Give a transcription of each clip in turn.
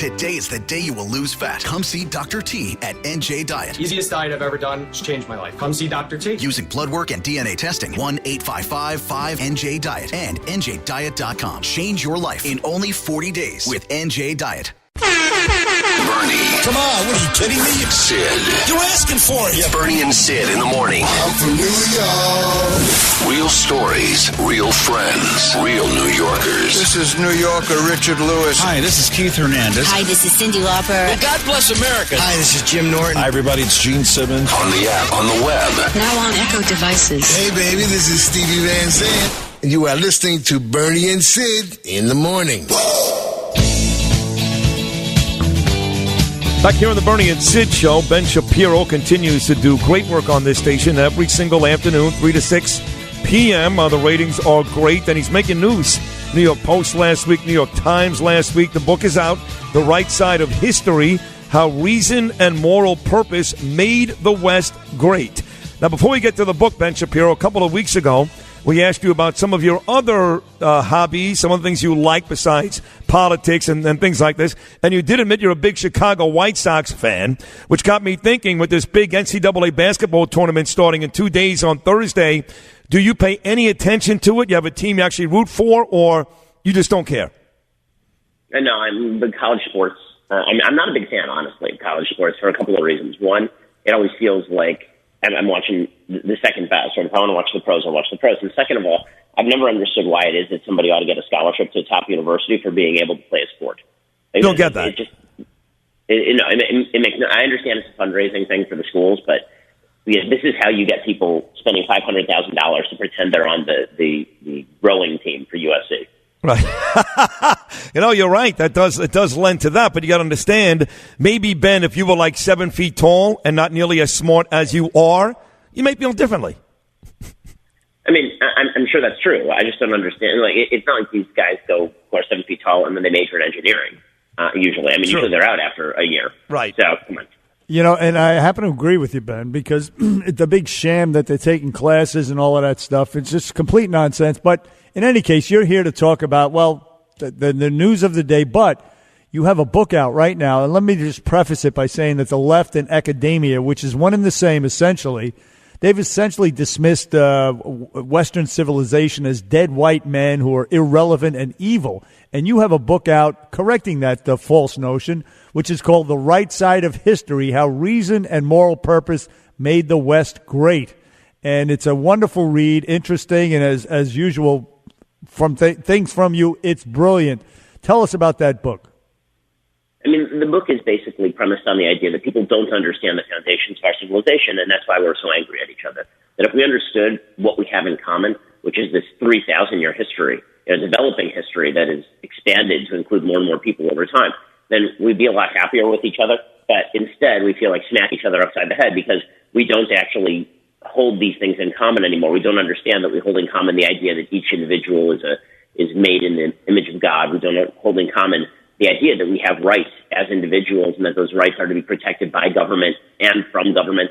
Today is the day you will lose fat. Come see Dr. T at NJ Diet. Easiest diet I've ever done. It's changed my life. Come see Dr. T. Using blood work and DNA testing. 1-855-5NJ-DIET and NJDiet.com. Change your life in only 40 days with NJ Diet. Bernie. Come on, what are you kidding me? Sid. You're asking for it. Bernie and Sid in the morning. I'm from New York. Real stories, real friends, real New Yorkers. This is New Yorker Richard Lewis. Hi, this is Keith Hernandez. Hi, this is Cyndi Lauper. Well, God bless America. Hi, this is Jim Norton. Hi, everybody. It's Gene Simmons. On the app, on the web. Now on Echo devices. Hey, baby, this is Stevie Van Zandt. And you are listening to Bernie and Sid in the morning. Back here on the Bernie and Sid Show, Ben Shapiro continues to do great work on this station every single afternoon, 3 to 6 p.m. The ratings are great, and he's making news. New York Post last week, New York Times last week. The book is out, The Right Side of History, How Reason and Moral Purpose Made the West Great. Now, before we get to the book, Ben Shapiro, a couple of weeks ago, we asked you about some of your other hobbies, some of the things you like besides politics and things like this. And you did admit you're a big Chicago White Sox fan, which got me thinking with this big NCAA basketball tournament starting in 2 days on Thursday, do you pay any attention to it? You have a team you actually root for, or you just don't care? No, I'm big college sports. I'm not a big fan, honestly, of college sports for a couple of reasons. One, it always feels like I'm watching the second best. Or if I want to watch the pros, I'll watch the pros. And second of all, I've never understood why it is that somebody ought to get a scholarship to a top university for being able to play a sport. You don't get that. It makes. I understand it's a fundraising thing for the schools, but this is how you get people spending $500,000 to pretend they're on the rowing team for USC. Right. You're right. It does lend to that, but you got to understand, maybe, Ben, if you were like 7 feet tall and not nearly as smart as you are, you may feel differently. I mean, I'm sure that's true. I just don't understand. Like, it's not like these guys who are 7 feet tall and then they major in engineering, usually. I mean, usually they're out after a year. Right. So, come on. And I happen to agree with you, Ben, because it's a big sham that they're taking classes and all of that stuff. It's just complete nonsense. But in any case, you're here to talk about, the news of the day, but you have a book out right now. And let me just preface it by saying that the left and academia, which is one and the same essentially, they've essentially dismissed Western civilization as dead white men who are irrelevant and evil. And you have a book out correcting that false notion, which is called The Right Side of History, How Reason and Moral Purpose Made the West Great. And it's a wonderful read, interesting, and as usual, from things from you, it's brilliant. Tell us about that book. I mean, the book is basically premised on the idea that people don't understand the foundations of our civilization, and that's why we're so angry at each other. That if we understood what we have in common, which is this 3,000-year history, developing history that is expanded to include more and more people over time, then we'd be a lot happier with each other. But instead, we feel like smack each other upside the head because we don't actually hold these things in common anymore. We don't understand that we hold in common the idea that each individual is made in the image of God. We don't hold in common the idea that we have rights as individuals and that those rights are to be protected by government and from government.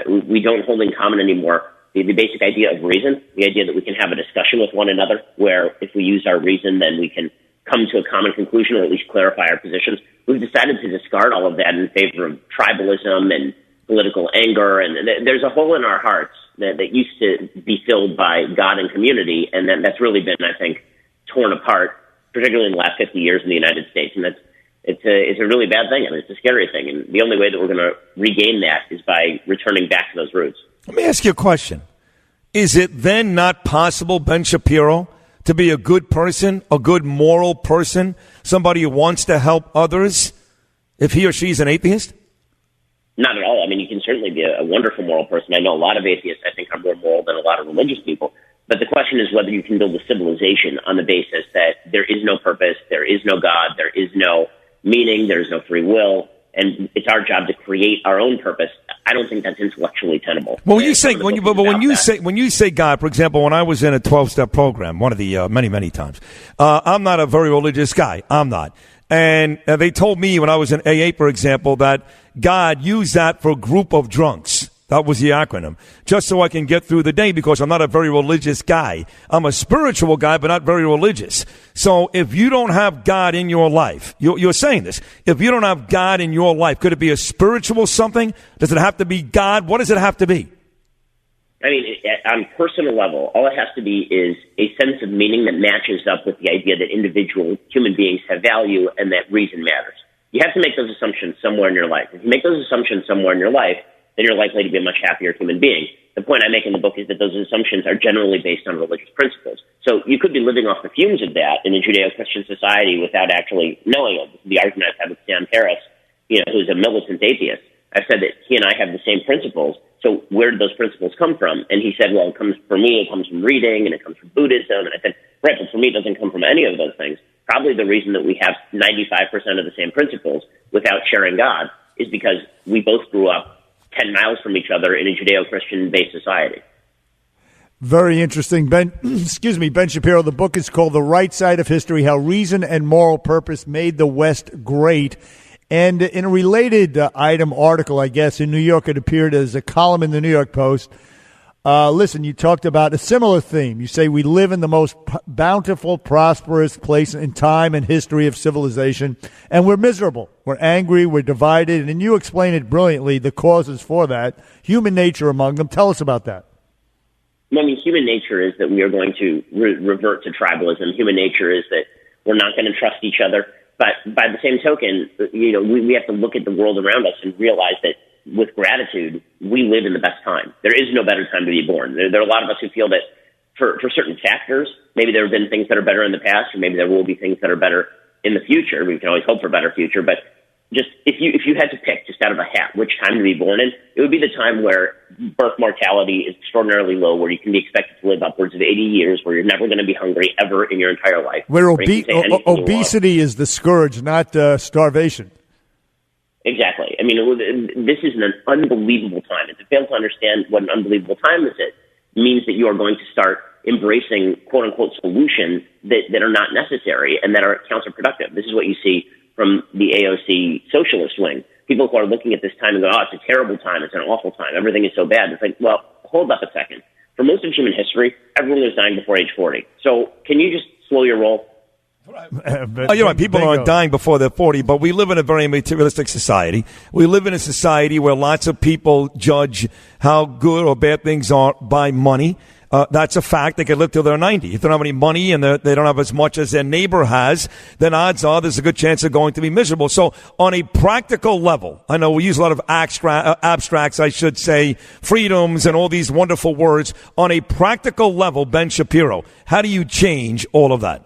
We don't hold in common anymore the basic idea of reason, the idea that we can have a discussion with one another where if we use our reason, then we can come to a common conclusion or at least clarify our positions. We've decided to discard all of that in favor of tribalism and political anger, and there's a hole in our hearts that used to be filled by God and community, and that's really been, I think, torn apart, particularly in the last 50 years in the United States, and it's a really bad thing. I mean, it's a scary thing, and the only way that we're going to regain that is by returning back to those roots. Let me ask you a question. Is it then not possible, Ben Shapiro, to be a good person, a good moral person, somebody who wants to help others, if he or she is an atheist? Not at all. I mean, you can certainly be a wonderful moral person. I know a lot of atheists, I think, are more moral than a lot of religious people. But the question is whether you can build a civilization on the basis that there is no purpose, there is no God, there is no meaning, there is no free will, and it's our job to create our own purpose. I don't think that's intellectually tenable. Well, when you say God, for example, when I was in a 12-step program, one of the many times, I'm not a very religious guy. I'm not. And they told me when I was in AA, for example, that God used that for a group of drunks. That was the acronym. Just so I can get through the day, because I'm not a very religious guy. I'm a spiritual guy, but not very religious. So if you don't have God in your life, you're saying this, if you don't have God in your life, could it be a spiritual something? Does it have to be God? What does it have to be? I mean, on a personal level, all it has to be is a sense of meaning that matches up with the idea that individual human beings have value and that reason matters. You have to make those assumptions somewhere in your life. If you make those assumptions somewhere in your life, then you're likely to be a much happier human being. The point I make in the book is that those assumptions are generally based on religious principles. So you could be living off the fumes of that in a Judeo-Christian society without actually knowing it. This is the argument I've had with Sam Harris, who's a militant atheist. I've said that he and I have the same principles. So where did those principles come from? And he said, well, it comes from reading, and it comes from Buddhism. And I said, right, but for me, it doesn't come from any of those things. Probably the reason that we have 95% of the same principles without sharing God is because we both grew up 10 miles from each other in a Judeo-Christian-based society. Very interesting. Ben Shapiro, the book is called The Right Side of History, How Reason and Moral Purpose Made the West Great. And in a related item article, I guess, in New York, it appeared as a column in the New York Post. Listen, you talked about a similar theme. You say we live in the most bountiful, prosperous place in time and history of civilization, and we're miserable. We're angry, we're divided, and you explain it brilliantly, the causes for that, human nature among them. Tell us about that. I mean, human nature is that we are going to revert to tribalism. Human nature is that we're not going to trust each other. But by the same token, we have to look at the world around us and realize that with gratitude, we live in the best time. There is no better time to be born. There are a lot of us who feel that for certain factors, maybe there have been things that are better in the past, or maybe there will be things that are better in the future. We can always hope for a better future, but just if you had to pick just out of a hat which time to be born in, it would be the time where birth mortality is extraordinarily low, where you can be expected to live upwards of 80 years, where you're never going to be hungry ever in your entire life. Where obesity is the scourge, not starvation. Exactly. I mean, this is an unbelievable time. And to fail to understand what an unbelievable time this is means that you are going to start embracing quote-unquote solutions that are not necessary and that are counterproductive. This is what you see from the AOC socialist wing. People who are looking at this time and go, oh, it's a terrible time, it's an awful time, everything is so bad. It's like, well, hold up a second. For most of human history, everyone was dying before age 40. So can you just slow your roll? People aren't dying before they're 40, but we live in a very materialistic society. We live in a society where lots of people judge how good or bad things are by money. That's a fact. They can live till they're 90. If they don't have any money and they don't have as much as their neighbor has, then odds are there's a good chance they're going to be miserable. So on a practical level, I know we use a lot of abstracts, I should say, freedoms and all these wonderful words. On a practical level, Ben Shapiro, how do you change all of that?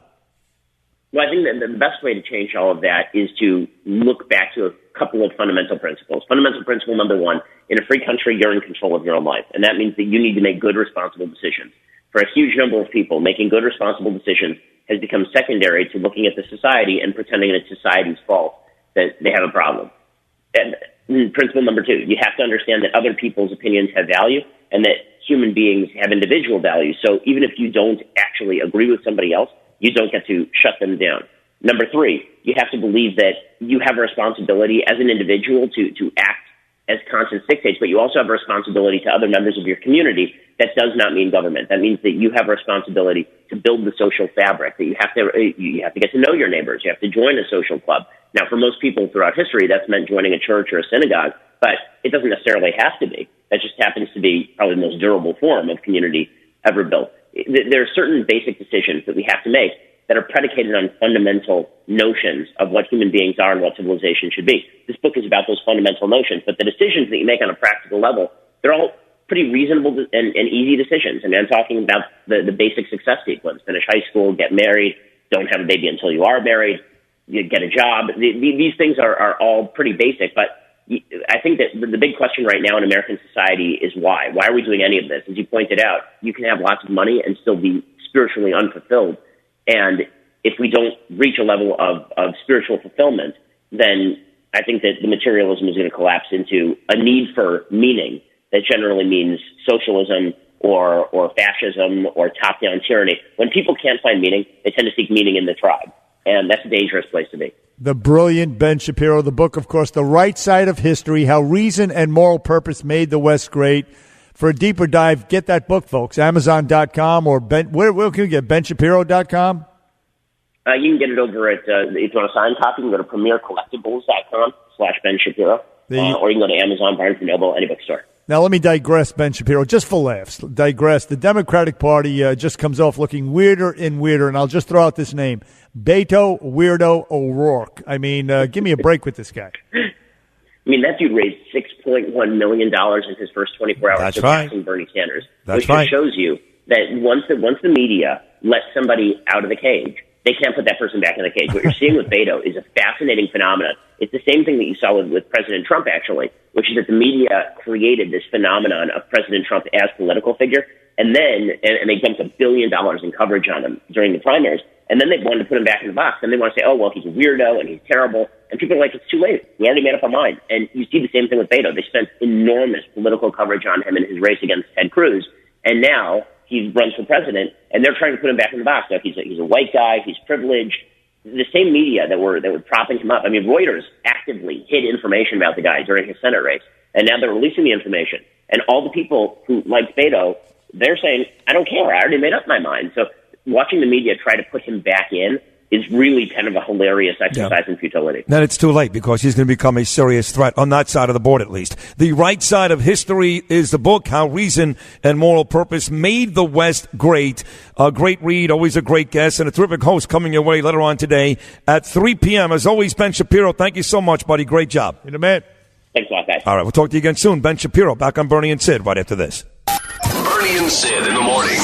Well, I think that the best way to change all of that is to look back to a couple of fundamental principles. Fundamental principle number one, in a free country, you're in control of your own life. And that means that you need to make good, responsible decisions. For a huge number of people, making good, responsible decisions has become secondary to looking at the society and pretending it's society's fault that they have a problem. And principle number two, you have to understand that other people's opinions have value and that human beings have individual value. So even if you don't actually agree with somebody else, you don't get to shut them down. Number three, you have to believe that you have a responsibility as an individual to act as conscience dictates, but you also have a responsibility to other members of your community. That does not mean government. That means that you have a responsibility to build the social fabric, that you have to get to know your neighbors. You have to join a social club. Now, for most people throughout history, that's meant joining a church or a synagogue, but it doesn't necessarily have to be. That just happens to be probably the most durable form of community ever built. There are certain basic decisions that we have to make that are predicated on fundamental notions of what human beings are and what civilization should be. This book is about those fundamental notions, but the decisions that you make on a practical level, they're all pretty reasonable and easy decisions. And I'm talking about the basic success sequence: finish high school, get married, don't have a baby until you are married, you get a job. These things are all pretty basic, but I think that the big question right now in American society is why? Why are we doing any of this? As you pointed out, you can have lots of money and still be spiritually unfulfilled. And if we don't reach a level of spiritual fulfillment, then I think that the materialism is going to collapse into a need for meaning that generally means socialism or fascism or top-down tyranny. When people can't find meaning, they tend to seek meaning in the tribe. And that's a dangerous place to be. The brilliant Ben Shapiro. The book, of course, The Right Side of History, How Reason and Moral Purpose Made the West Great. For a deeper dive, get that book, folks. Amazon.com or where can we get BenShapiro.com? You can get it over at, if you want a signed copy, you can go to premiercollectibles.com/Ben Shapiro. Or you can go to Amazon, Barnes & Noble, any bookstore. Now, let me digress, Ben Shapiro, just for laughs. Digress. The Democratic Party just comes off looking weirder and weirder, and I'll just throw out this name, Beto Weirdo O'Rourke. I mean, give me a break with this guy. I mean, that dude raised $6.1 million in his first 24 hours surpassing Bernie Sanders. Which just shows you that once the media lets somebody out of the cage, they can't put that person back in the cage. What you're seeing with Beto is a fascinating phenomenon. It's the same thing that you saw with President Trump, actually, which is that the media created this phenomenon of President Trump as political figure, and then and they dumped $1 billion in coverage on him during the primaries, and then they wanted to put him back in the box, and they want to say, oh, well, he's a weirdo, and he's terrible, and people are like, it's too late. We already made up our mind. And you see the same thing with Beto. They spent enormous political coverage on him in his race against Ted Cruz, and now he runs for president, and they're trying to put him back in the box. Now, he's a white guy, he's privileged. The same media that were propping him up. I mean, Reuters actively hid information about the guy during his Senate race, and now they're releasing the information. And all the people who liked Beto, they're saying, I don't care, I already made up my mind. So watching the media try to put him back in is really kind of a hilarious exercise in futility. Then it's too late because he's going to become a serious threat on that side of the board, at least. The Right Side of History is the book, How Reason and Moral Purpose Made the West Great. A great read, always a great guest, and a terrific host coming your way later on today at 3 p.m. As always, Ben Shapiro, thank you so much, buddy. Great job. You're the man. Thanks a lot, guys. All right, we'll talk to you again soon. Ben Shapiro back on Bernie and Sid right after this. Bernie and Sid in the morning.